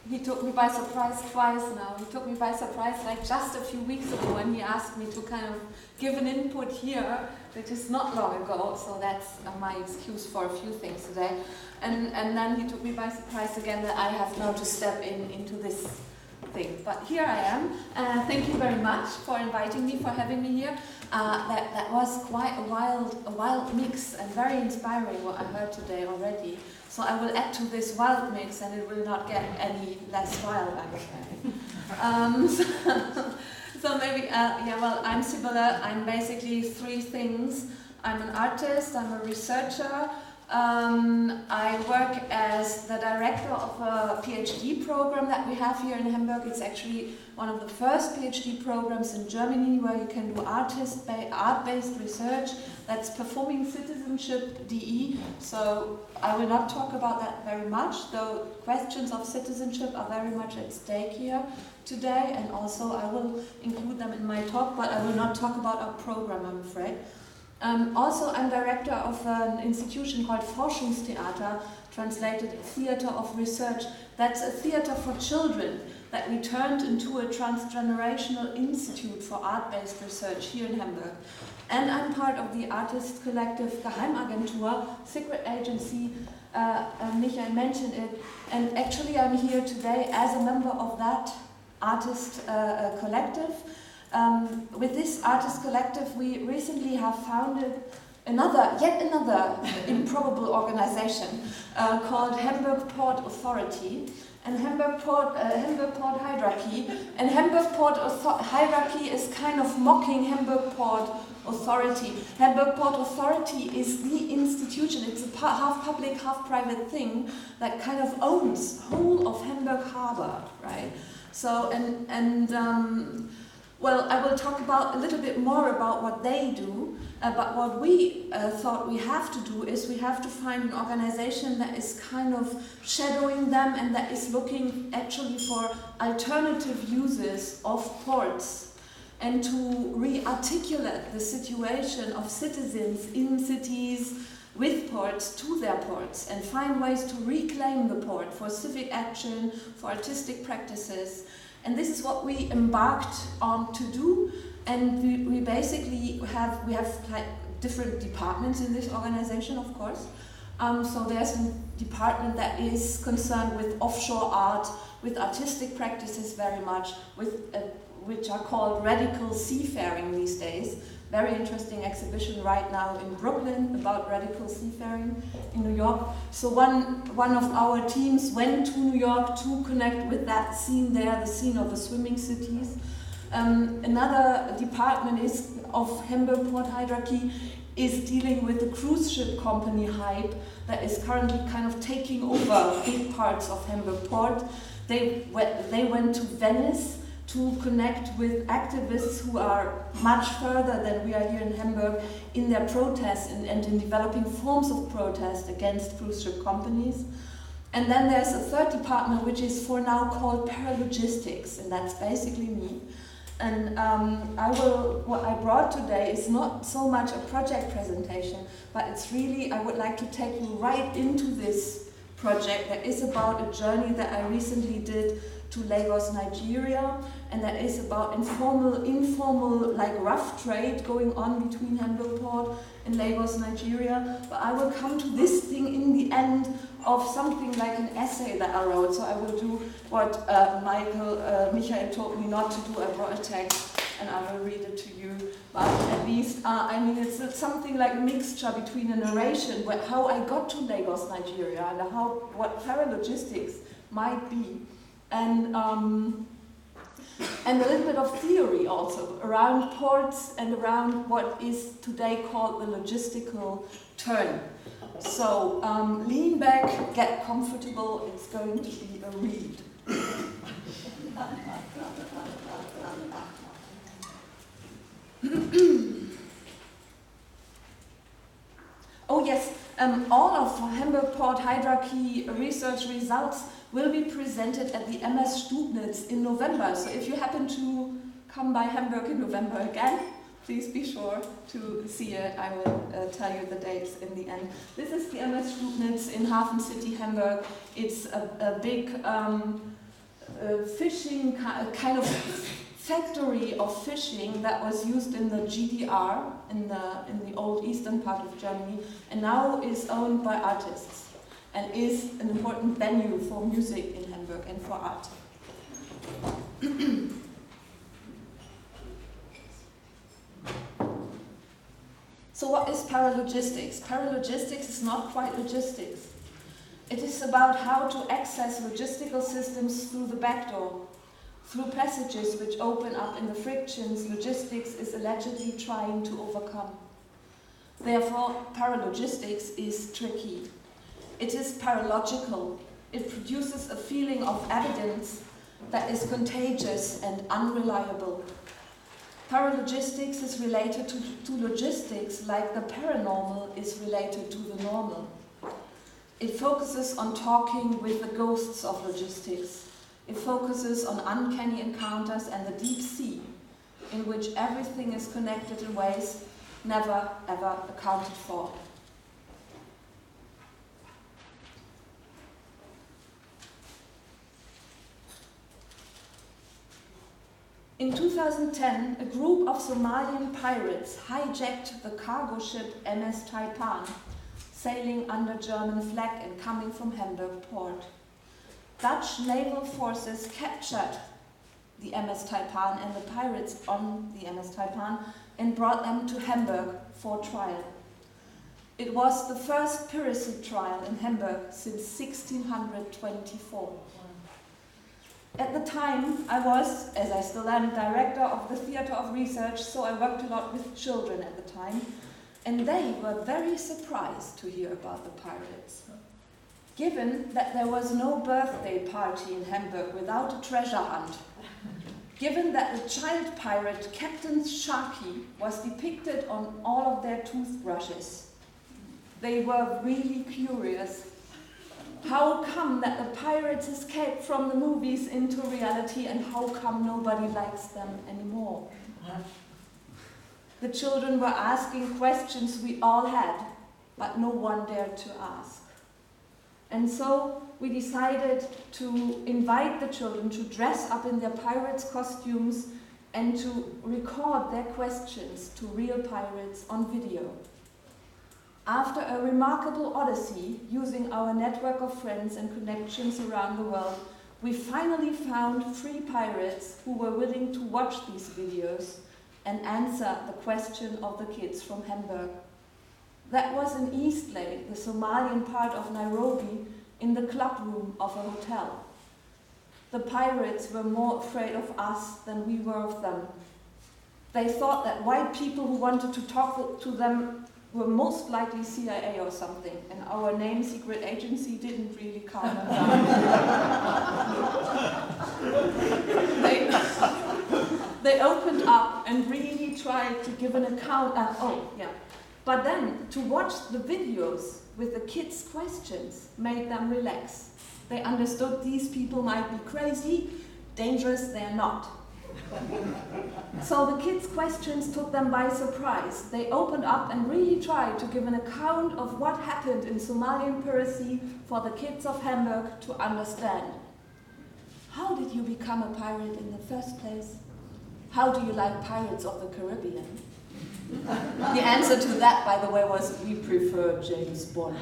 he took me by surprise twice now. He took me by surprise like just a few weeks ago when he asked me to kind of give an input here, which is not long ago, so that's my excuse for a few things today. And then he took me by surprise again that I have now to step into this thing. But here I am. Thank you very much for inviting me, for having me here. That was quite a wild mix and very inspiring what I heard today already. So I will add to this wild mix and it will not get any less wild, I'm afraid. So maybe, I'm Sibylle. I'm basically three things. I'm an artist, I'm a researcher. I work as the director of a PhD program that we have here in Hamburg. It's actually one of the first PhD programs in Germany where you can do art-based research. That's Performing Citizenship DE. So I will not talk about that very much, though questions of citizenship are very much at stake here today, and also I will include them in my talk, but I will not talk about our program, I'm afraid. Also, I'm director of an institution called Forschungstheater, translated Theater of Research. That's a theater for children that we turned into a transgenerational institute for art-based research here in Hamburg. And I'm part of the artist collective Geheimagentur, secret agency. Michael mentioned it. And actually, I'm here today as a member of that artist collective. With this artist collective, we recently have founded yet another improbable organization called Hamburg Port Authority and Hamburg Port Hydrarchy. And Hamburg Port Hydrarchy is kind of mocking Hamburg Port Authority. Hamburg Port Authority is the institution. It's a half public, half private thing that kind of owns whole of Hamburg Harbor, right? So well, I will talk a little bit more about what they do, but what we thought we have to do is we have to find an organization that is kind of shadowing them and that is looking actually for alternative uses of ports and to re-articulate the situation of citizens in cities with ports to their ports and find ways to reclaim the port for civic action, for artistic practices. And this is what we embarked on to do, and we basically have like different departments in this organization, of course. So there's a department that is concerned with offshore art, with artistic practices very much, which are called radical seafaring these days. Very interesting exhibition right now in Brooklyn about radical seafaring in New York. So one of our teams went to New York to connect with that scene there, the scene of the swimming cities. Another department of Hamburg Port Hydrarchy is dealing with the cruise ship company hype that is currently kind of taking over big parts of Hamburg Port. They went to Venice to connect with activists who are much further than we are here in Hamburg in their protests and in developing forms of protest against cruise ship companies. And then there's a third department which is for now called paralogistics, and that's basically me. And what I brought today is not so much a project presentation, but it's really, I would like to take you right into this project that is about a journey that I recently did to Lagos, Nigeria, and that is about informal, like rough trade going on between Hamburg Port and Lagos, Nigeria. But I will come to this thing in the end of something like an essay that I wrote. So I will do what Michael told me not to do. I brought a text and I will read it to you. But at least, it's something like a mixture between a narration, how I got to Lagos, Nigeria, and what paralogistics might be. And a little bit of theory also around ports and around what is today called the logistical turn. So lean back, get comfortable, it's going to be a read. Oh yes, all of Hamburg Port Hydrarchy research results will be presented at the MS Stubnitz in November. So if you happen to come by Hamburg in November again, please be sure to see it. I will tell you the dates in the end. This is the MS Stubnitz in Hafen City, Hamburg. It's a big fishing, kind of factory of fishing that was used in the GDR, in the old eastern part of Germany, and now is owned by artists and is an important venue for music in Hamburg and for art. So what is paralogistics? Paralogistics is not quite logistics. It is about how to access logistical systems through the back door, through passages which open up in the frictions logistics is allegedly trying to overcome. Therefore, paralogistics is tricky. It is paralogical. It produces a feeling of evidence that is contagious and unreliable. Paralogistics is related to logistics like the paranormal is related to the normal. It focuses on talking with the ghosts of logistics. It focuses on uncanny encounters and the deep sea, in which everything is connected in ways never ever accounted for. In 2010, a group of Somalian pirates hijacked the cargo ship MS Taipan, sailing under German flag and coming from Hamburg port. Dutch naval forces captured the MS Taipan and the pirates on the MS Taipan and brought them to Hamburg for trial. It was the first piracy trial in Hamburg since 1624. At the time, I was, as I still am, director of the Theatre of Research, so I worked a lot with children at the time, and they were very surprised to hear about the pirates. Given that there was no birthday party in Hamburg without a treasure hunt, given that the child pirate Captain Sharky was depicted on all of their toothbrushes, they were really curious. How come that the pirates escaped from the movies into reality, and how come nobody likes them anymore? The children were asking questions we all had, but no one dared to ask. And so we decided to invite the children to dress up in their pirates' costumes and to record their questions to real pirates on video. After a remarkable odyssey, using our network of friends and connections around the world, we finally found 3 pirates who were willing to watch these videos and answer the question of the kids from Hamburg. That was in Eastlake, the Somalian part of Nairobi, in the club room of a hotel. The pirates were more afraid of us than we were of them. They thought that white people who wanted to talk to them were most likely CIA or something, and our name secret agency didn't really calm them down. They opened up and really tried to give an account. But then to watch the videos with the kids' questions made them relax. They understood these people might be crazy, dangerous they're not. So the kids' questions took them by surprise. They opened up and really tried to give an account of what happened in Somalian piracy for the kids of Hamburg to understand. How did you become a pirate in the first place? How do you like Pirates of the Caribbean? The answer to that, by the way, was we prefer James Bond.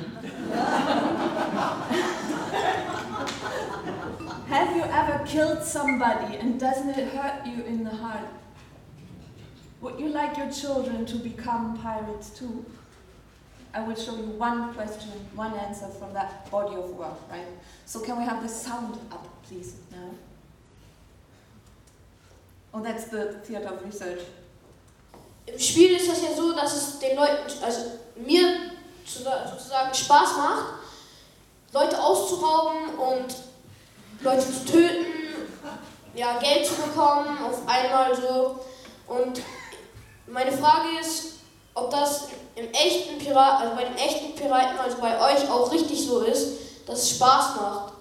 Have you ever killed somebody and doesn't it hurt you in the heart? Would you like your children to become pirates too? I will show you one question, one answer from that body of work, right? So can we have the sound up, please, now? Oh, that's the Theatre of Research. Im Spiel ist das ja so, dass es den Leuten, also mir sozusagen Spaß macht, Leute auszurauben und Leute zu töten, ja, Geld zu bekommen, auf einmal so. Und meine Frage ist, ob das im echten also bei den echten Piraten, also bei euch auch richtig so ist, dass es Spaß macht.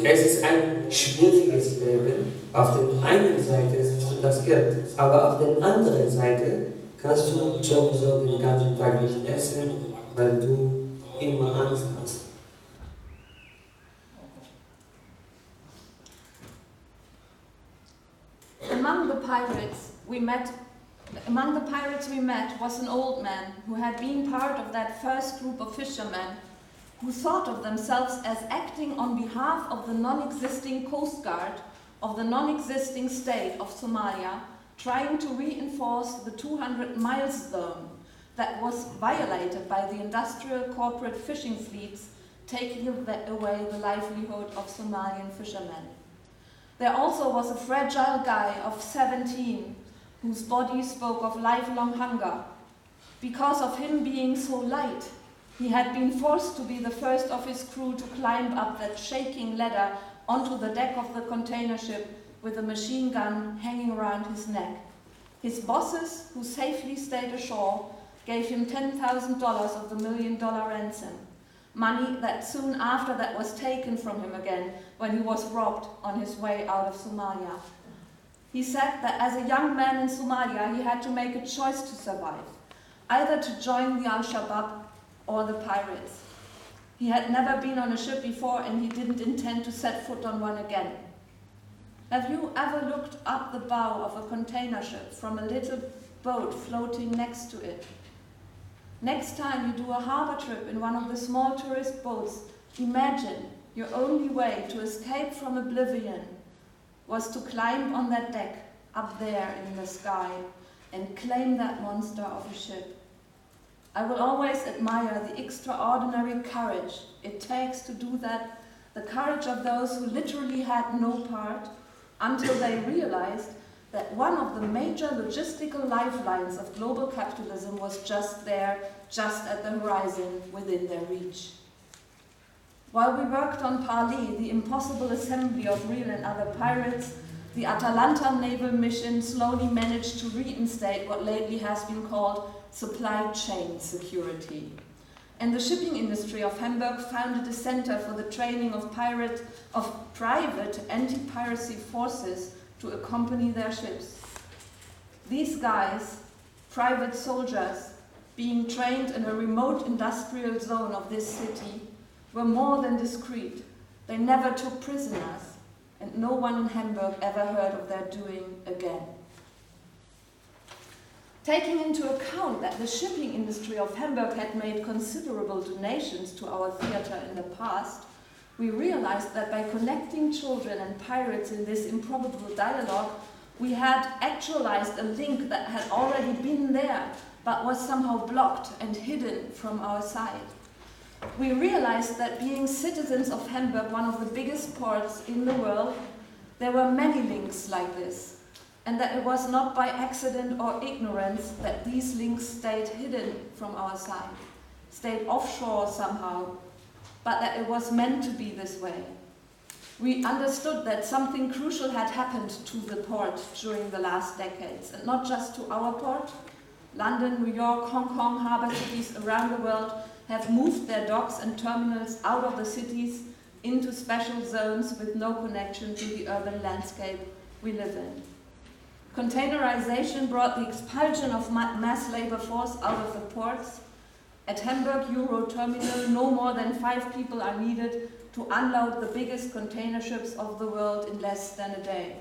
Es ist ein schwieriges Leben. Auf der einen Seite ist das Geld, aber auf der anderen Seite kannst du schon so den ganzen Tag nicht essen, weil du immer Angst hast. among the pirates we met was an old man who had been part of that first group of fishermen who thought of themselves as acting on behalf of the non-existing Coast Guard of the non-existing state of Somalia, trying to reinforce the 200-mile zone that was violated by the industrial corporate fishing fleets taking away the livelihood of Somalian fishermen. There also was a fragile guy of 17 whose body spoke of lifelong hunger. Because of him being so light, he had been forced to be the first of his crew to climb up that shaking ladder onto the deck of the container ship with a machine gun hanging around his neck. His bosses, who safely stayed ashore, gave him $10,000 of the $1 million ransom, money that soon after that was taken from him again when he was robbed on his way out of Somalia. He said that as a young man in Somalia, he had to make a choice to survive, either to join the Al-Shabaab or the pirates. He had never been on a ship before and he didn't intend to set foot on one again. Have you ever looked up the bow of a container ship from a little boat floating next to it? Next time you do a harbor trip in one of the small tourist boats, imagine your only way to escape from oblivion was to climb on that deck up there in the sky and claim that monster of a ship. I will always admire the extraordinary courage it takes to do that, the courage of those who literally had no part until they realized that one of the major logistical lifelines of global capitalism was just there, just at the horizon, within their reach. While we worked on Parley, the impossible assembly of real and other pirates, the Atalanta naval mission slowly managed to reinstate what lately has been called supply chain security. And the shipping industry of Hamburg founded a center for the training of private anti-piracy forces to accompany their ships. These guys, private soldiers, being trained in a remote industrial zone of this city, were more than discreet. They never took prisoners, and no one in Hamburg ever heard of their doing again. Taking into account that the shipping industry of Hamburg had made considerable donations to our theater in the past, we realized that by connecting children and pirates in this improbable dialogue, we had actualized a link that had already been there, but was somehow blocked and hidden from our side. We realized that being citizens of Hamburg, one of the biggest ports in the world, there were many links like this, and that it was not by accident or ignorance that these links stayed hidden from our side, stayed offshore somehow, but that it was meant to be this way. We understood that something crucial had happened to the port during the last decades, and not just to our port. London, New York, Hong Kong, harbor cities around the world have moved their docks and terminals out of the cities into special zones with no connection to the urban landscape we live in. Containerization brought the expulsion of mass labor force out of the ports. At Hamburg Euro Terminal, no more than 5 people are needed to unload the biggest container ships of the world in less than a day.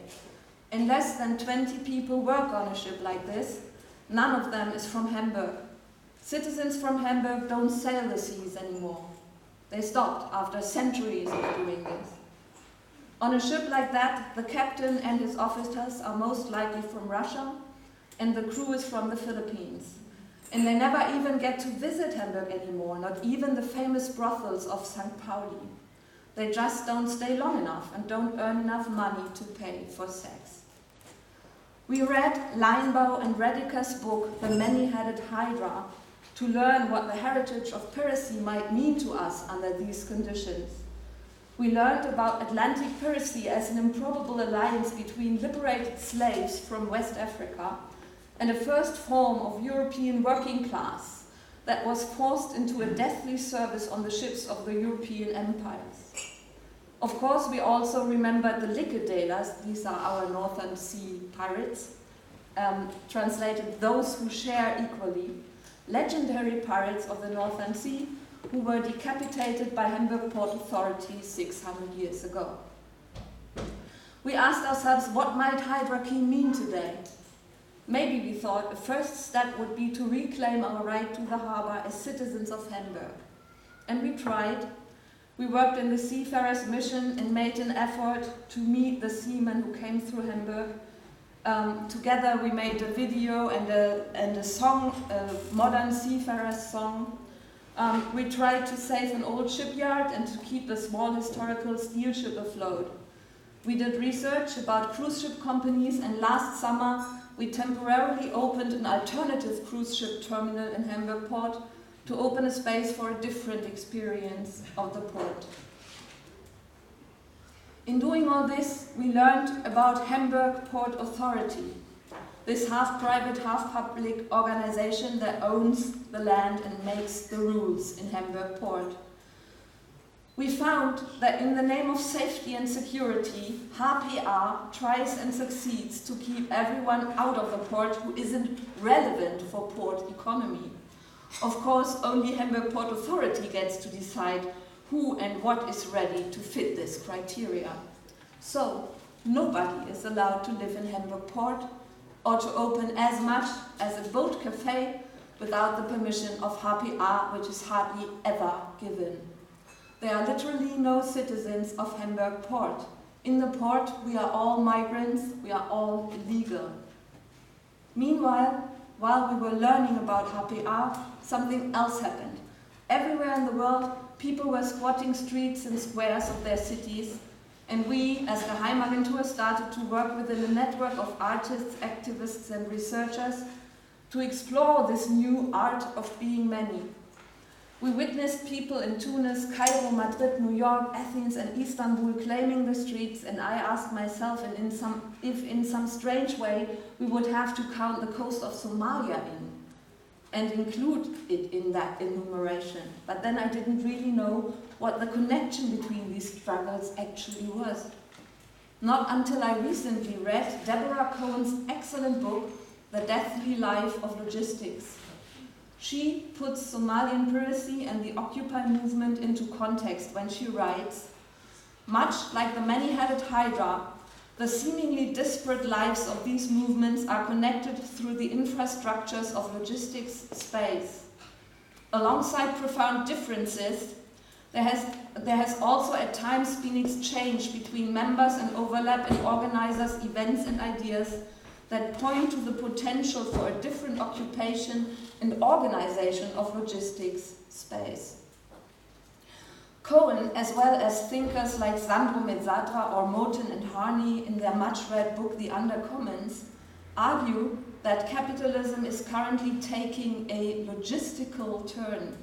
And less than 20 people work on a ship like this. None of them is from Hamburg. Citizens from Hamburg don't sail the seas anymore. They stopped after centuries of doing this. On a ship like that, the captain and his officers are most likely from Russia, and the crew is from the Philippines. And they never even get to visit Hamburg anymore, not even the famous brothels of St. Pauli. They just don't stay long enough and don't earn enough money to pay for sex. We read Leinbau and Rediker's book, The Many-Headed Hydra, to learn what the heritage of piracy might mean to us under these conditions. We learned about Atlantic piracy as an improbable alliance between liberated slaves from West Africa and a first form of European working class that was forced into a deathly service on the ships of the European empires. Of course, we also remembered the liquidators, these are our Northern Sea pirates, translated those who share equally, legendary pirates of the Northern Sea who were decapitated by Hamburg port authorities 600 years ago. We asked ourselves, what might Hydrarchy mean today? Maybe we thought a first step would be to reclaim our right to the harbor as citizens of Hamburg. And we tried. We worked in the Seafarers Mission and made an effort to meet the seamen who came through Hamburg. Together we made a video and a song, a modern seafarers song. We tried to save an old shipyard and to keep a small historical steel ship afloat. We did research about cruise ship companies, and last summer we temporarily opened an alternative cruise ship terminal in Hamburg port to open a space for a different experience of the port. In doing all this, we learned about Hamburg Port Authority, this half-private, half-public organization that owns the land and makes the rules in Hamburg port. We found that in the name of safety and security, HPA tries and succeeds to keep everyone out of the port who isn't relevant for port economy. Of course, only Hamburg Port Authority gets to decide who and what is ready to fit this criteria. So, nobody is allowed to live in Hamburg port or to open as much as a boat cafe without the permission of HPA, which is hardly ever given. There are literally no citizens of Hamburg port. In the port, we are all migrants, we are all illegal. Meanwhile, while we were learning about HPA, something else happened. Everywhere in the world, people were squatting streets and squares of their cities, and we, as Geheimagentur, started to work within a network of artists, activists, and researchers to explore this new art of being many. We witnessed people in Tunis, Cairo, Madrid, New York, Athens, and Istanbul claiming the streets, and I asked myself if in some strange way we would have to count the coast of Somalia in and include it in that enumeration. But then I didn't really know what the connection between these struggles actually was. Not until I recently read Deborah Cohen's excellent book, The Deathly Life of Logistics. She puts Somalian piracy and the Occupy movement into context when she writes, much like the many-headed Hydra, the seemingly disparate lives of these movements are connected through the infrastructures of logistics space. Alongside profound differences, there has also at times been exchange between members and overlap in organizers' events and ideas that point to the potential for a different occupation and organization of logistics space. Cohen, as well as thinkers like Sandro Mezzadra or Moten and Harney in their much-read book The Undercommons, argue that capitalism is currently taking a logistical turn.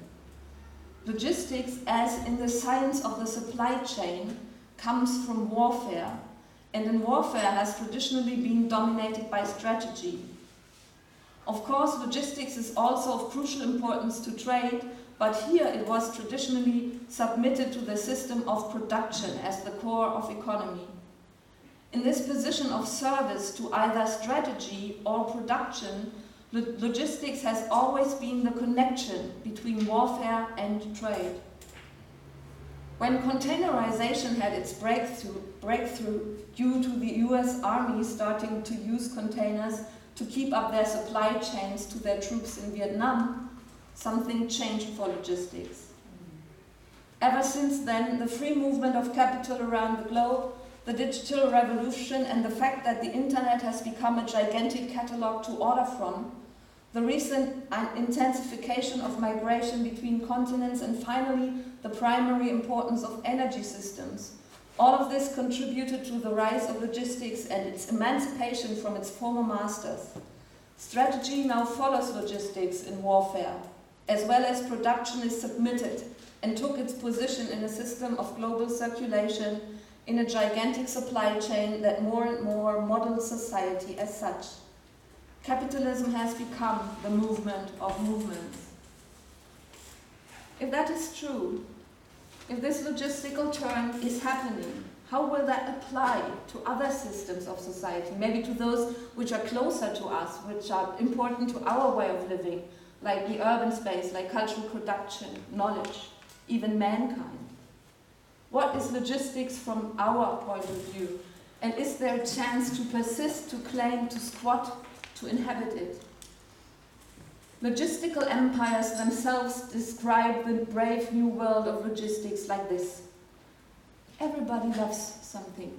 Logistics, as in the science of the supply chain, comes from warfare, and in warfare has traditionally been dominated by strategy. Of course, logistics is also of crucial importance to trade, but here it was traditionally submitted to the system of production as the core of economy. In this position of service to either strategy or production, logistics has always been the connection between warfare and trade. When containerization had its breakthrough due to the US Army starting to use containers to keep up their supply chains to their troops in Vietnam, something changed for logistics. Ever since then, the free movement of capital around the globe, the digital revolution, and the fact that the internet has become a gigantic catalog to order from, the recent intensification of migration between continents, and finally, the primary importance of energy systems. All of this contributed to the rise of logistics and its emancipation from its former masters. Strategy now follows logistics in warfare, as well as production is submitted and took its position in a system of global circulation in a gigantic supply chain that more and more models society as such. Capitalism has become the movement of movements. If that is true, if this logistical turn is happening, how will that apply to other systems of society, maybe to those which are closer to us, which are important to our way of living, like the urban space, like cultural production, knowledge, even mankind? What is logistics from our point of view? And is there a chance to persist, to claim, to squat, to inhabit it. Logistical empires themselves describe the brave new world of logistics like this. Everybody loves something.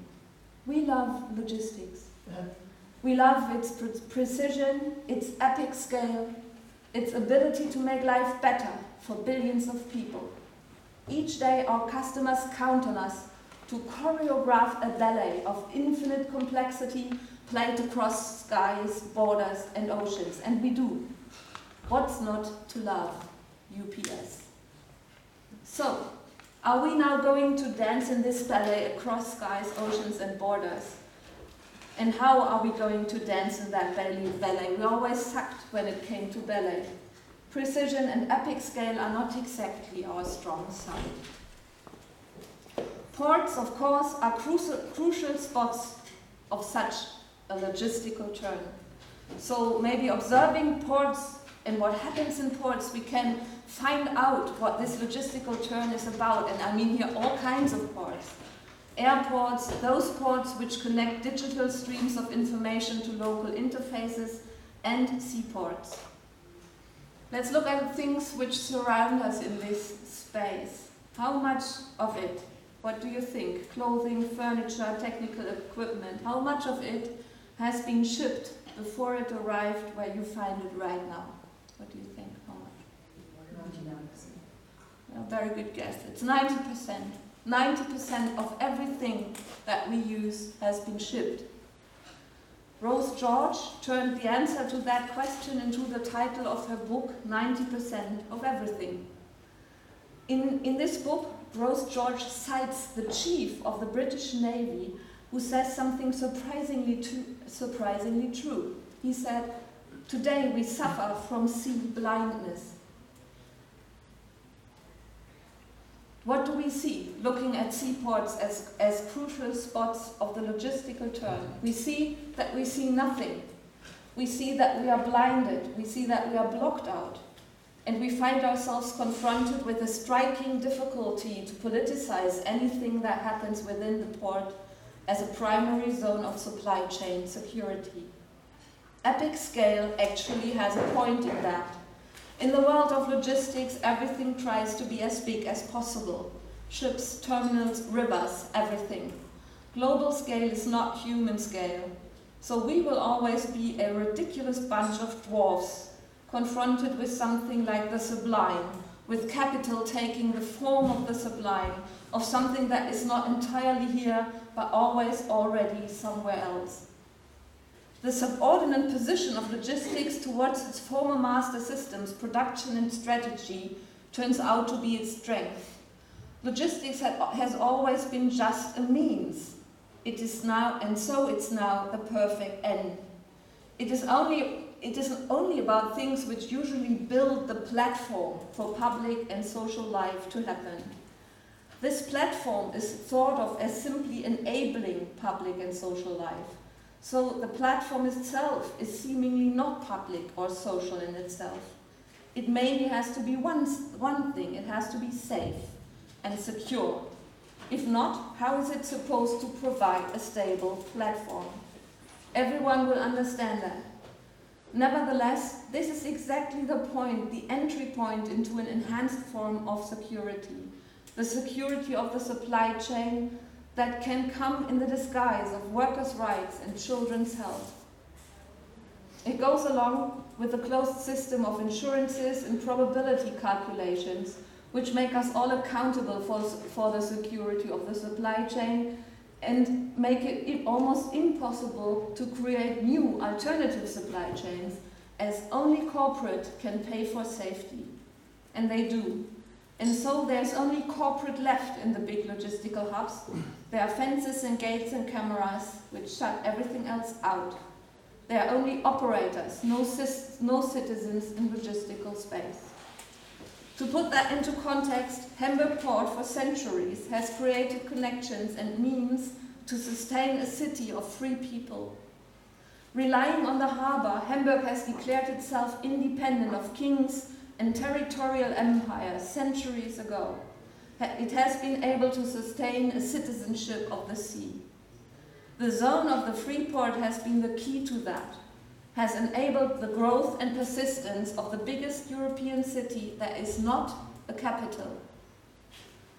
We love logistics. We love its precision, its epic scale, its ability to make life better for billions of people. Each day our customers count on us to choreograph a ballet of infinite complexity played across skies, borders and oceans. And we do. What's not to love? UPS. So, are we now going to dance in this ballet across skies, oceans and borders? And how are we going to dance in that ballet? We always sucked when it came to ballet. Precision and epic scale are not exactly our strong side. Ports, of course, are crucial spots of such a logistical turn. So maybe observing ports and what happens in ports, we can find out what this logistical turn is about. And I mean here all kinds of ports. Airports, those ports which connect digital streams of information to local interfaces, and seaports. Let's look at the things which surround us in this space. How much of it, what do you think? Clothing, furniture, technical equipment, how much of it has been shipped before it arrived where you find it right now? What do you think? How much? 99%. A very good guess. It's 90%. 90% of everything that we use has been shipped. Rose George turned the answer to that question into the title of her book, 90% of Everything. In this book, Rose George cites the chief of the British Navy who says something surprisingly true. He said, "Today we suffer from sea blindness." What do we see looking at seaports as crucial spots of the logistical turn? We see that we see nothing. We see that we are blinded. We see that we are blocked out. And we find ourselves confronted with a striking difficulty to politicize anything that happens within the port as a primary zone of supply chain security. Epic scale actually has a point in that. In the world of logistics, everything tries to be as big as possible. Ships, terminals, rivers, everything. Global scale is not human scale. So we will always be a ridiculous bunch of dwarfs, confronted with something like the sublime, with capital taking the form of the sublime, of something that is not entirely here, but always already somewhere else. The subordinate position of logistics towards its former master systems, production and strategy, turns out to be its strength. Logistics has always been just a means. It is now, and so it's now, the perfect end. It isn't only about things which usually build the platform for public and social life to happen. This platform is thought of as simply enabling public and social life. So the platform itself is seemingly not public or social in itself. It mainly has to be one thing. It has to be safe and secure. If not, how is it supposed to provide a stable platform? Everyone will understand that. Nevertheless, this is exactly the point, the entry point into an enhanced form of security. The security of the supply chain that can come in the disguise of workers' rights and children's health. It goes along with a closed system of insurances and probability calculations, which make us all accountable for the security of the supply chain and make it almost impossible to create new alternative supply chains, as only corporate can pay for safety. And they do. And so there's only corporate left in the big logistical hubs. There are fences and gates and cameras which shut everything else out. There are only operators, no citizens in logistical space. To put that into context, Hamburg Port for centuries has created connections and means to sustain a city of free people. Relying on the harbor, Hamburg has declared itself independent of kings and territorial empires centuries ago. It has been able to sustain a citizenship of the sea. The zone of the free port has been the key to that. has enabled the growth and persistence of the biggest European city that is not a capital.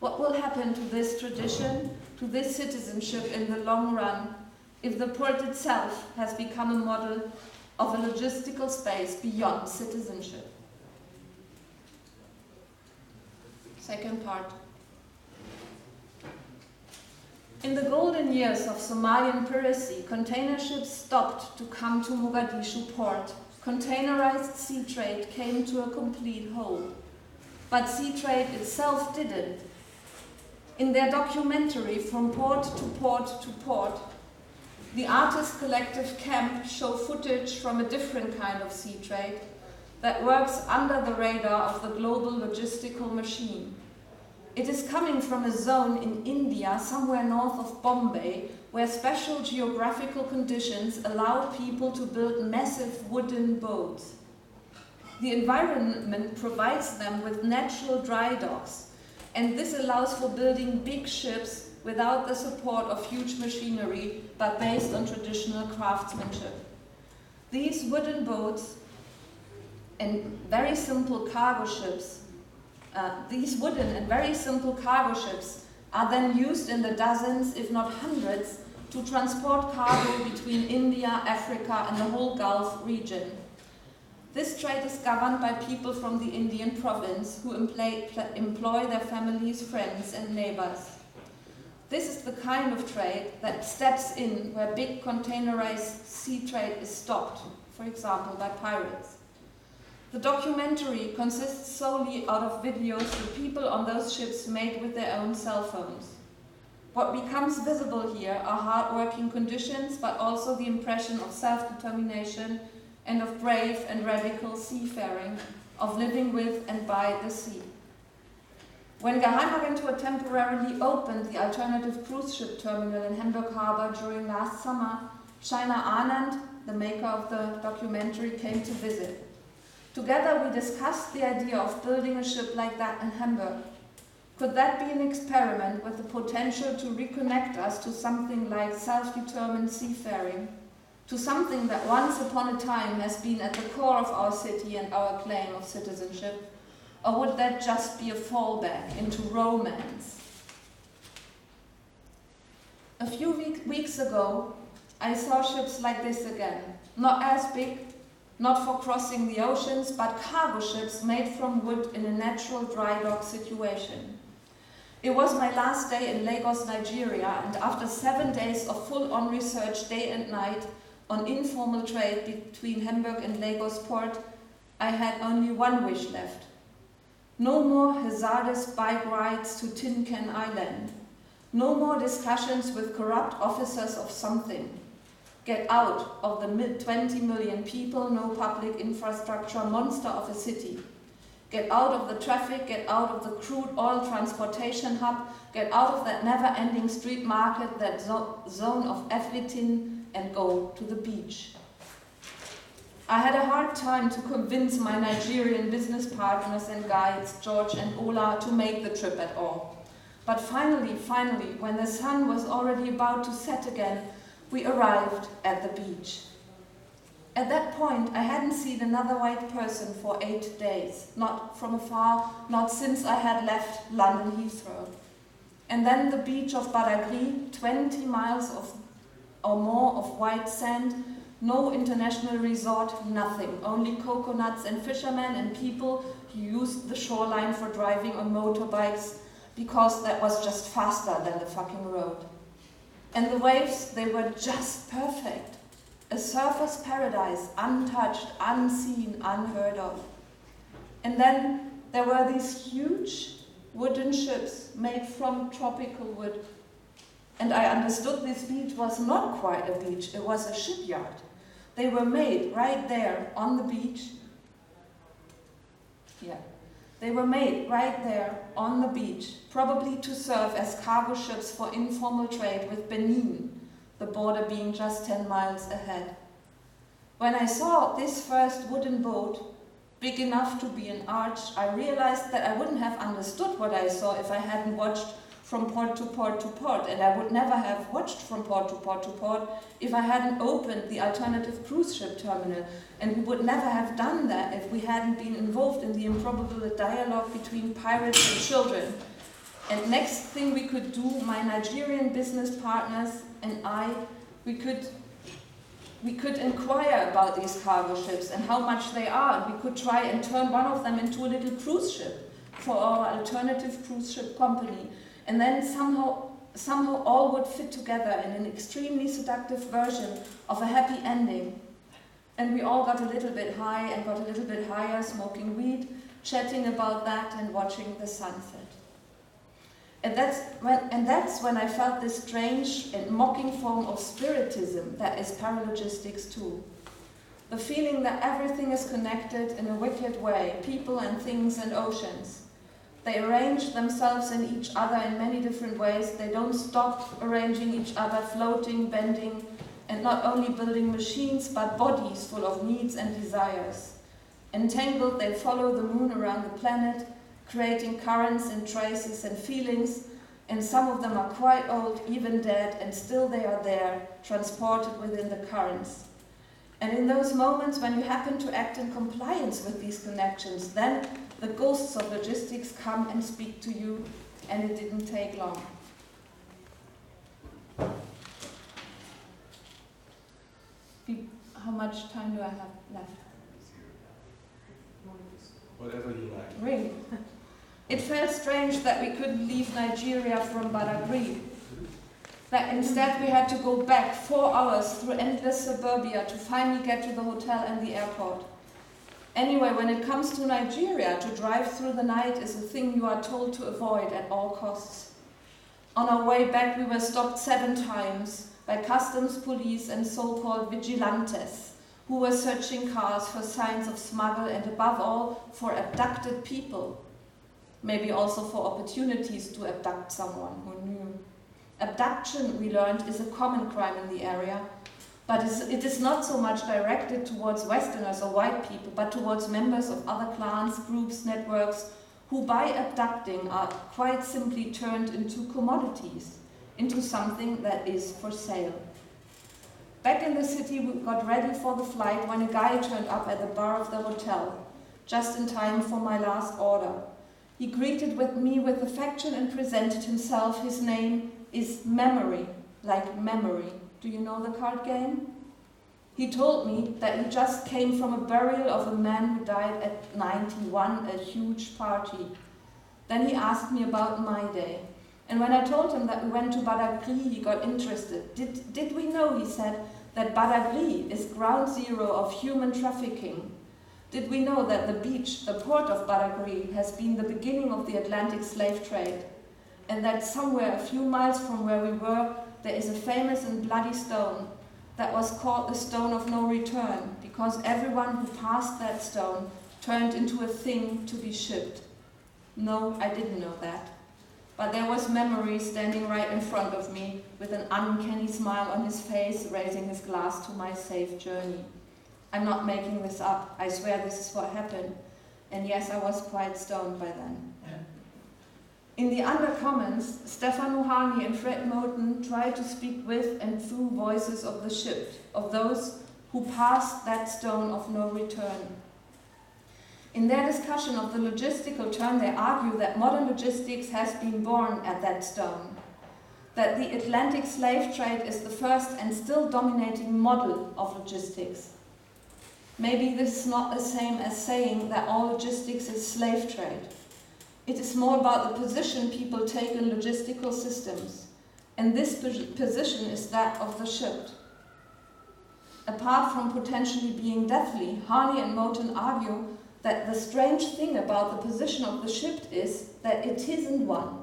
What will happen to this tradition, to this citizenship in the long run, if the port itself has become a model of a logistical space beyond citizenship? Second part. In the golden years of Somalian piracy, container ships stopped to come to Mogadishu port. Containerized sea trade came to a complete halt. But sea trade itself didn't. In their documentary From Port to Port to Port, the artist collective Camp show footage from a different kind of sea trade that works under the radar of the global logistical machine. It is coming from a zone in India, somewhere north of Bombay, where special geographical conditions allow people to build massive wooden boats. The environment provides them with natural dry docks, and this allows for building big ships without the support of huge machinery, but based on traditional craftsmanship. These wooden boats and very simple cargo ships These wooden and very simple cargo ships are then used in the dozens, if not hundreds, to transport cargo between India, Africa, and the whole Gulf region. This trade is governed by people from the Indian province who employ their families, friends, and neighbors. This is the kind of trade that steps in where big containerized sea trade is stopped, for example, by pirates. The documentary consists solely out of videos the people on those ships made with their own cell phones. What becomes visible here are hard-working conditions, but also the impression of self-determination and of brave and radical seafaring, of living with and by the sea. When Geheimagentur temporarily opened the alternative cruise ship terminal in Hamburg harbor during last summer, Shaina Anand, the maker of the documentary, came to visit. Together we discussed the idea of building a ship like that in Hamburg. Could that be an experiment with the potential to reconnect us to something like self-determined seafaring, to something that once upon a time has been at the core of our city and our claim of citizenship? Or would that just be a fallback into romance? A few weeks ago, I saw ships like this again, not as big, not for crossing the oceans, but cargo ships made from wood in a natural dry dock situation. It was my last day in Lagos, Nigeria, and after 7 days of full-on research day and night on informal trade between Hamburg and Lagos port, I had only one wish left. No more hazardous bike rides to Tin Can Island. No more discussions with corrupt officers of something. Get out of the 20 million people, no public infrastructure monster of a city. Get out of the traffic, get out of the crude oil transportation hub, get out of that never-ending street market, that zone of everything, and go to the beach. I had a hard time to convince my Nigerian business partners and guides, George and Ola, to make the trip at all. But finally, when the sun was already about to set again, we arrived at the beach. At that point, I hadn't seen another white person for 8 days, not from afar, not since I had left London Heathrow. And then the beach of Badagry, 20 miles or more of white sand, no international resort, nothing, only coconuts and fishermen and people who used the shoreline for driving on motorbikes because that was just faster than the fucking road. And the waves, they were just perfect. A surfer's paradise, untouched, unseen, unheard of. And then there were these huge wooden ships made from tropical wood. And I understood this beach was not quite a beach, it was a shipyard. They were made right there on the beach. Yeah. They were made right there on the beach, probably to serve as cargo ships for informal trade with Benin, the border being just 10 miles ahead. When I saw this first wooden boat, big enough to be an arch, I realized that I wouldn't have understood what I saw if I hadn't watched from port to port to port, and I would never have watched from port to port to port if I hadn't opened the alternative cruise ship terminal, and we would never have done that if we hadn't been involved in the improbable dialogue between pirates and children. And next thing we could do, my Nigerian business partners and I, we could inquire about these cargo ships and how much they are, and we could try and turn one of them into a little cruise ship for our alternative cruise ship company. And then somehow all would fit together in an extremely seductive version of a happy ending. And we all got a little bit high and got a little bit higher, smoking weed, chatting about that and watching the sunset. And that's when I felt this strange and mocking form of spiritism that is paralogistics too. The feeling that everything is connected in a wicked way, people and things and oceans. They arrange themselves in each other in many different ways. They don't stop arranging each other, floating, bending, and not only building machines, but bodies full of needs and desires. Entangled, they follow the moon around the planet, creating currents and traces and feelings, and some of them are quite old, even dead, and still they are there, transported within the currents. And in those moments when you happen to act in compliance with these connections, then the ghosts of logistics come and speak to you, and it didn't take long. How much time do I have left? Whatever you like. Really? It felt strange that we couldn't leave Nigeria from Badagry. That instead we had to go back 4 hours through endless suburbia to finally get to the hotel and the airport. Anyway, when it comes to Nigeria, to drive through the night is a thing you are told to avoid at all costs. On our way back, we were stopped 7 times by customs police and so-called vigilantes, who were searching cars for signs of smuggle and above all for abducted people. Maybe also for opportunities to abduct someone, who knew. Abduction, we learned, is a common crime in the area, but it is not so much directed towards Westerners or white people, but towards members of other clans, groups, networks, who by abducting are quite simply turned into commodities, into something that is for sale. Back in the city, we got ready for the flight when a guy turned up at the bar of the hotel, just in time for my last order. He greeted me with affection and presented himself. His name is Memory, like memory. Do you know the card game? He told me that he just came from a burial of a man who died at 91, a huge party. Then he asked me about my day. And when I told him that we went to Badagry, he got interested. Did we know, he said, that Badagry is ground zero of human trafficking? Did we know that the beach, the port of Badagry, has been the beginning of the Atlantic slave trade? And that somewhere a few miles from where we were, there is a famous and bloody stone that was called the Stone of No Return, because everyone who passed that stone turned into a thing to be shipped. No, I didn't know that. But there was Memory standing right in front of me, with an uncanny smile on his face, raising his glass to my safe journey. I'm not making this up. I swear this is what happened. And yes, I was quite stoned by then. In the Undercommons, Stefan Mohani and Fred Moten tried to speak with and through voices of the ship, of those who passed that stone of no return. In their discussion of the logistical turn, they argue that modern logistics has been born at that stone, that the Atlantic slave trade is the first and still dominating model of logistics. Maybe this is not the same as saying that all logistics is slave trade. It is more about the position people take in logistical systems, and this position is that of the shipped. Apart from potentially being deathly, Harney and Moten argue that the strange thing about the position of the shipped is that it isn't one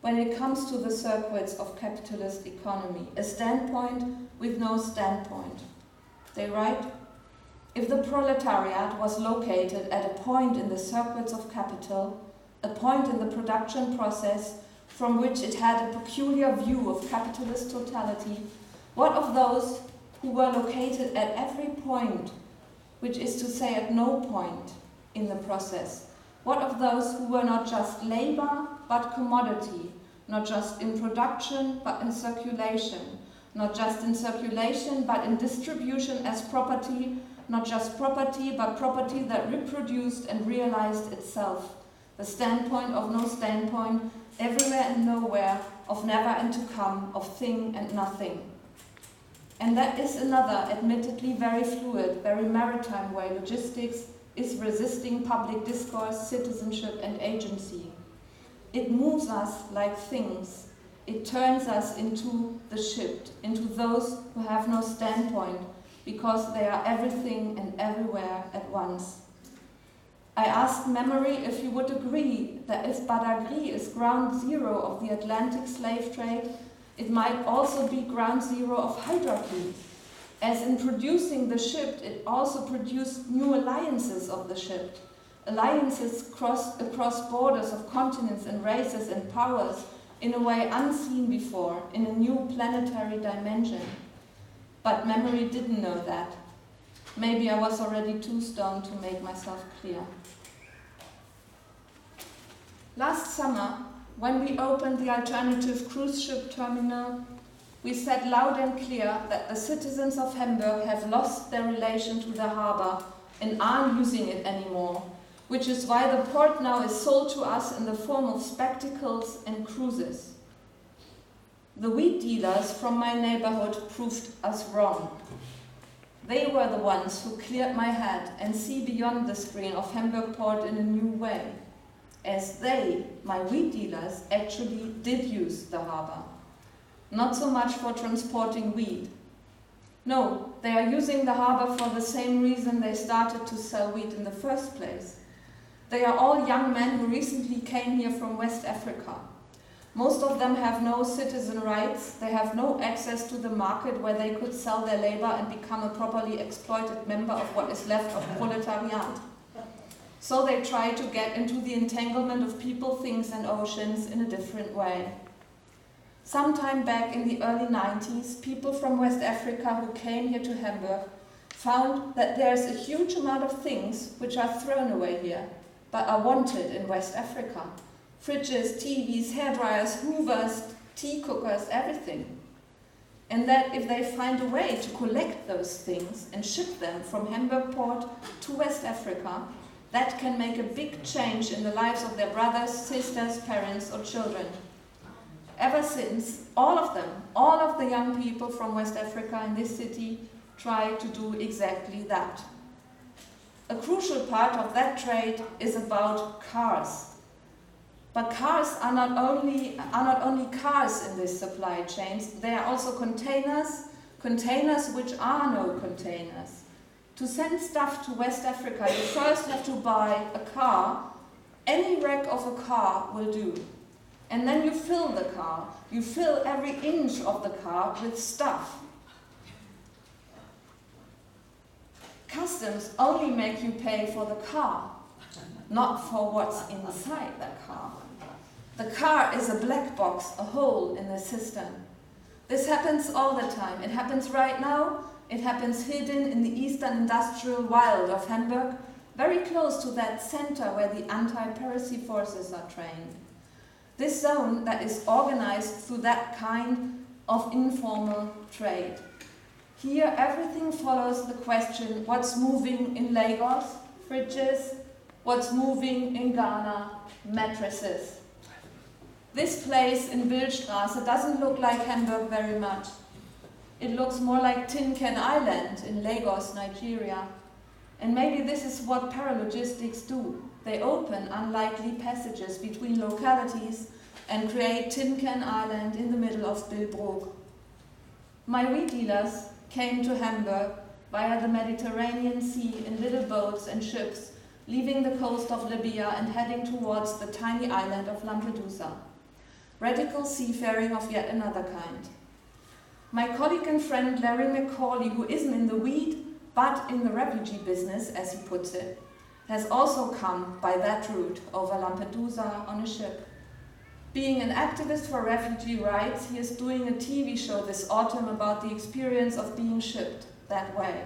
when it comes to the circuits of capitalist economy, a standpoint with no standpoint. They write, if the proletariat was located at a point in the circuits of capital, a point in the production process from which it had a peculiar view of capitalist totality, what of those who were located at every point, which is to say at no point in the process? What of those who were not just labor, but commodity, not just in production, but in circulation, not just in circulation, but in distribution as property, not just property, but property that reproduced and realized itself. The standpoint of no standpoint, everywhere and nowhere, of never and to come, of thing and nothing. And that is another, admittedly very fluid, very maritime way logistics is resisting public discourse, citizenship and agency. It moves us like things. It turns us into the shipped, into those who have no standpoint, because they are everything and everywhere at once. I asked memory if you would agree that if Badagry is ground zero of the Atlantic slave trade, it might also be ground zero of Hydrarchy. As in producing the shipped, it also produced new alliances of the shipped. Alliances across borders of continents and races and powers in a way unseen before, in a new planetary dimension. But memory didn't know that. Maybe I was already too stoned to make myself clear. Last summer, when we opened the alternative cruise ship terminal, we said loud and clear that the citizens of Hamburg have lost their relation to the harbor and aren't using it anymore, which is why the port now is sold to us in the form of spectacles and cruises. The wheat dealers from my neighborhood proved us wrong. They were the ones who cleared my head and see beyond the screen of Hamburg port in a new way, as they, my wheat dealers, actually did use the harbor. Not so much for transporting wheat. No, they are using the harbor for the same reason they started to sell wheat in the first place. They are all young men who recently came here from West Africa. Most of them have no citizen rights, they have no access to the market where they could sell their labor and become a properly exploited member of what is left of proletariat. So they try to get into the entanglement of people, things and oceans in a different way. Sometime back in the early 90s, people from West Africa who came here to Hamburg found that there's a huge amount of things which are thrown away here, but are wanted in West Africa. Fridges, TVs, hairdryers, hoovers, tea cookers, everything. And that if they find a way to collect those things and ship them from Hamburg port to West Africa, that can make a big change in the lives of their brothers, sisters, parents or children. Ever since, all of the young people from West Africa in this city try to do exactly that. A crucial part of that trade is about cars. But cars are not only cars in this supply chains, they are also containers which are no containers. To send stuff to West Africa, you first have to buy a car. Any rack of a car will do. And then you fill the car. You fill every inch of the car with stuff. Customs only make you pay for the car, not for what's inside the car. The car is a black box, a hole in the system. This happens all the time. It happens right now. It happens hidden in the eastern industrial wild of Hamburg, very close to that center where the anti-piracy forces are trained. This zone that is organized through that kind of informal trade. Here everything follows the question, what's moving in Lagos? Fridges. What's moving in Ghana? Mattresses. This place in Billstraße doesn't look like Hamburg very much. It looks more like Tin Can Island in Lagos, Nigeria. And maybe this is what paralogistics do. They open unlikely passages between localities and create Tin Can Island in the middle of Billbrook. My wheat dealers came to Hamburg via the Mediterranean Sea in little boats and ships, leaving the coast of Libya and heading towards the tiny island of Lampedusa. Radical seafaring of yet another kind. My colleague and friend Larry McCauley, who isn't in the wheat, but in the refugee business, as he puts it, has also come by that route over Lampedusa on a ship. Being an activist for refugee rights, he is doing a TV show this autumn about the experience of being shipped that way.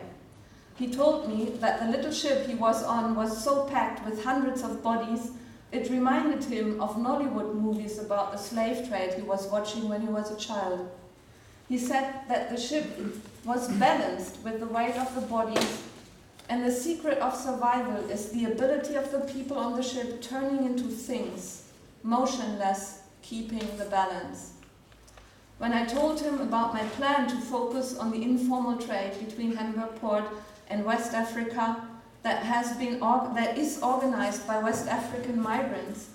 He told me that the little ship he was on was so packed with hundreds of bodies It reminded him of Nollywood movies about the slave trade he was watching when he was a child. He said that the ship was balanced with the weight of the bodies, and the secret of survival is the ability of the people on the ship turning into things, motionless, keeping the balance. When I told him about my plan to focus on the informal trade between Hamburg port and West Africa that is organized by West African migrants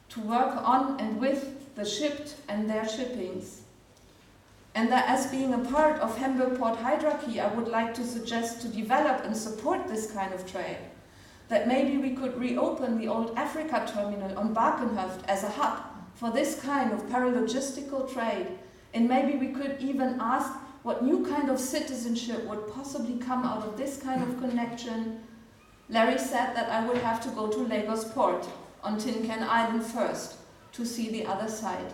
to work on and with the shipped and their shippings, and that as being a part of Hamburg Port Hydrarchy, I would like to suggest to develop and support this kind of trade. That maybe we could reopen the old Africa terminal on Barkenhoft as a hub for this kind of paralogistical trade, and maybe we could even ask what new kind of citizenship would possibly come out of this kind of connection. Larry said that I would have to go to Lagos Port on Tin Can Island first to see the other side.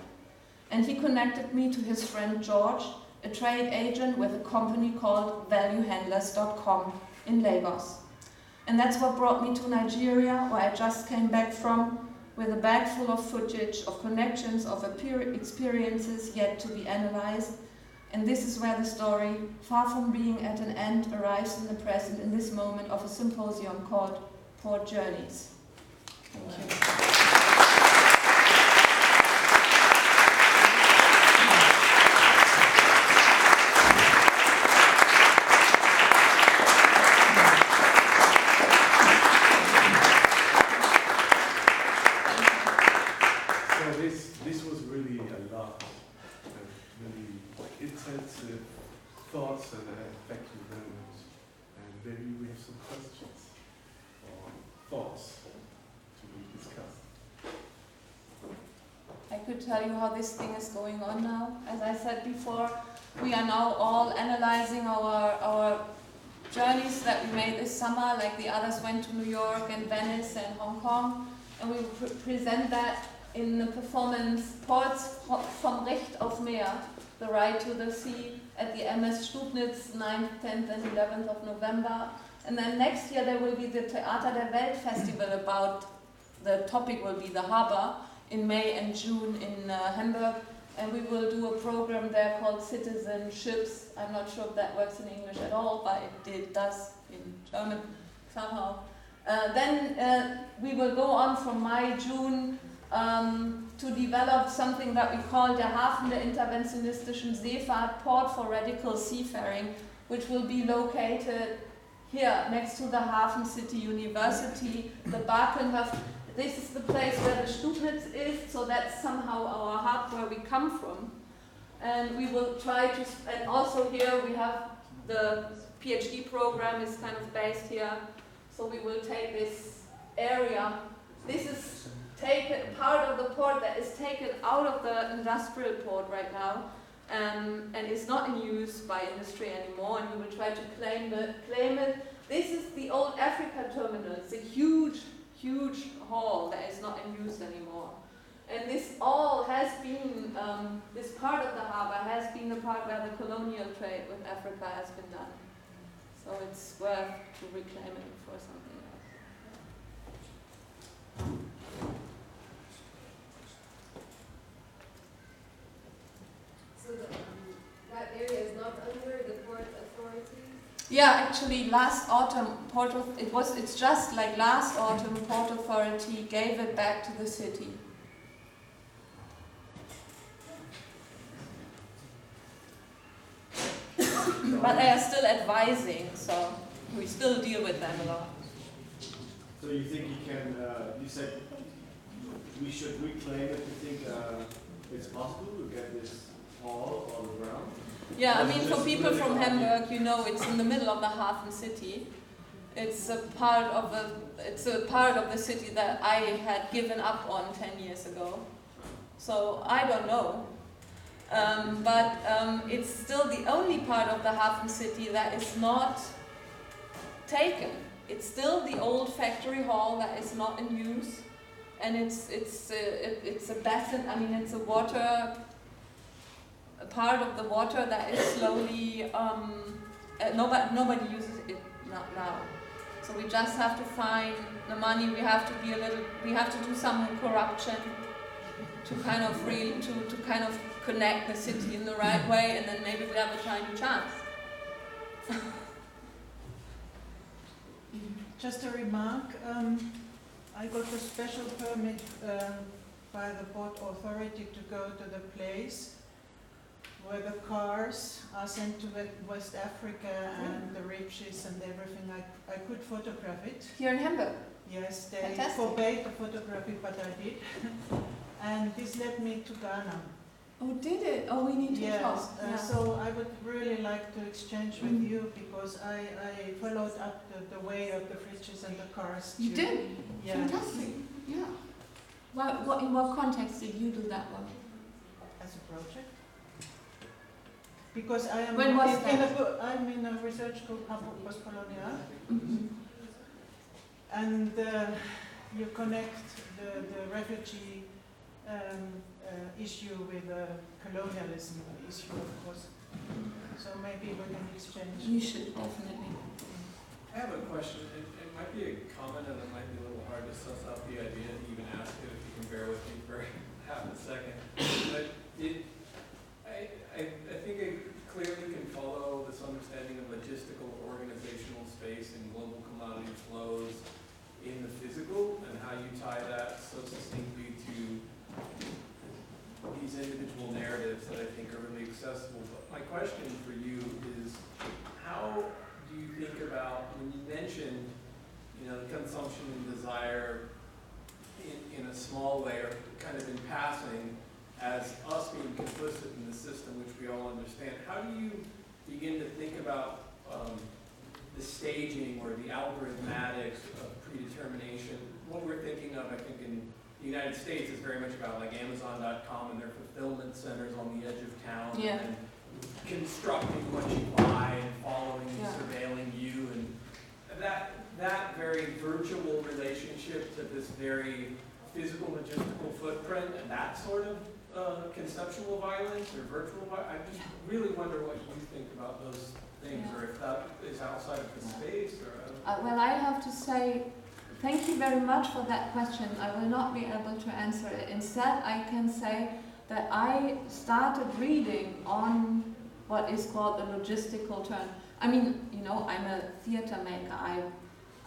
And he connected me to his friend George, a trade agent with a company called valuehandlers.com in Lagos. And that's what brought me to Nigeria, where I just came back from, with a bag full of footage, of connections, of experiences yet to be analyzed. And this is where the story, far from being at an end, arrives in the present, in this moment of a symposium called Port Journeys. Thank you. This was really a lot, really intensive thoughts, and thank you very much. And maybe we have some questions or thoughts to be discussed. I could tell you how this thing is going on now. As I said before, we are now all analyzing our journeys that we made this summer, like the others went to New York and Venice and Hong Kong, and we will present that in the performance Ports vom Recht auf Meer, the Ride to the Sea, at the MS Stubnitz 9th, 10th and 11th of November. And then next year there will be the Theater der Welt Festival about, the topic will be the harbor, in May and June in Hamburg. And we will do a program there called Citizenships. I'm not sure if that works in English at all, but it does in German somehow. Then we will go on from May, June, to develop something that we call der Hafen der interventionistischen Seefahrt, Port for Radical Seafaring, which will be located here next to the Hafen City University, the Barkenhoft. This is the place where the Stubnitz is, so that's somehow our hub where we come from. And we will try to, and also here we have the PhD program is kind of based here, so we will take this area. This is part of the port that is taken out of the industrial port right now, and is not in use by industry anymore, and we will try to claim it. This is the old Africa terminal. It's a huge hall that is not in use anymore. And this all has been, this part of the harbor has been the part where the colonial trade with Africa has been done. So it's worth to reclaim it for something else. So that area is not under the Port Authority? Yeah, actually last autumn, it's just like last autumn, Port Authority gave it back to the city. But they are still advising, so we still deal with them a lot. So you think you can, you said we should reclaim it, you think it's possible to get this hall on the ground? Yeah, I mean for people from Hamburg, you know, it's in the middle of the Hafen city. It's a part of the city that I had given up on 10 years ago. So I don't know. But it's still the only part of the Hafen city that is not taken. It's still the old factory hall that is not in use, and it's a basin. I mean, it's a part of the water that is slowly. Nobody uses it now. So we just have to find the money. We have to do some corruption to kind of connect the city in the right way, and then maybe we have a tiny chance. Just a remark. I got a special permit by the port authority to go to the place where the cars are sent to West Africa and the riches and everything. I could photograph it. Here in Hamburg? Yes, they Fantastic. forbade the photography, but I did. And this led me to Ghana. Oh, did it? Oh, we need to Yes, talk. Yeah. so I would really like to exchange with you because I followed up the way of the fridges and the cars. You did? Yeah. Fantastic. Yeah. In what context did you do that one? As a project. Because I am When was that? I'm in a research group, Hamburg Postcolonial, Mm-hmm. and you connect the refugee issue with the colonialism issue, of course. So maybe we can exchange. You should, definitely. I have a question. It might be a comment and it might be a little hard to suss out the idea and even ask it if you can bear with me for half a second. But I think I clearly can follow this understanding of logistical organizational space and global commodity flows in the physical and how you tie that so succinctly to these individual narratives that I think are really accessible. But my question for you is, how do you think about, when you mentioned, consumption and desire in a small way or kind of in passing as us being complicit in the system, which we all understand, how do you begin to think about the staging or the algorithmatics of predetermination? What we're thinking of, I think, in the United States is very much about like Amazon.com and their fulfillment centers on the edge of town, Yeah. and constructing what you buy and following and Yeah. surveilling you, and that very virtual relationship to this very physical logistical footprint and that sort of conceptual violence or virtual violence. I just really wonder what you think about those things, Yeah. or if that is outside of the space, or Well, I have to say, thank you very much for that question. I will not be able to answer it. Instead, I can say that I started reading on what is called a logistical turn. I mean, I'm a theater maker.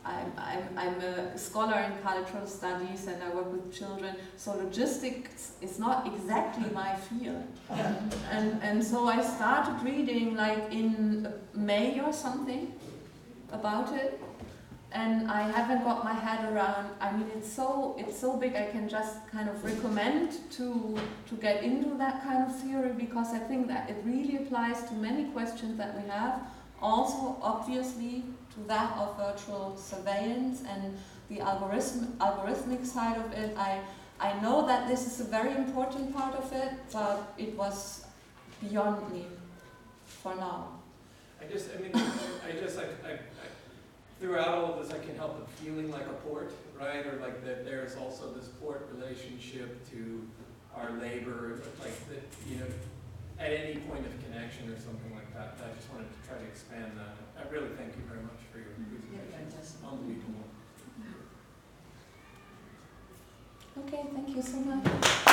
I'm a scholar in cultural studies and I work with children. So logistics is not exactly my field. And so I started reading like in May or something about it. And I haven't got my head around. I mean, it's so big. I can just kind of recommend to get into that kind of theory because I think that it really applies to many questions that we have. Also, obviously, to that of virtual surveillance and the algorithmic side of it. I know that this is a very important part of it, but it was beyond me for now. Throughout all of this, I can't help but feeling like a port, right? Or like that there's also this port relationship to our labor, like that, at any point of connection or something like that. I just wanted to try to expand that. I really thank you very much for your presentation. Unbelievable. Okay, thank you so much.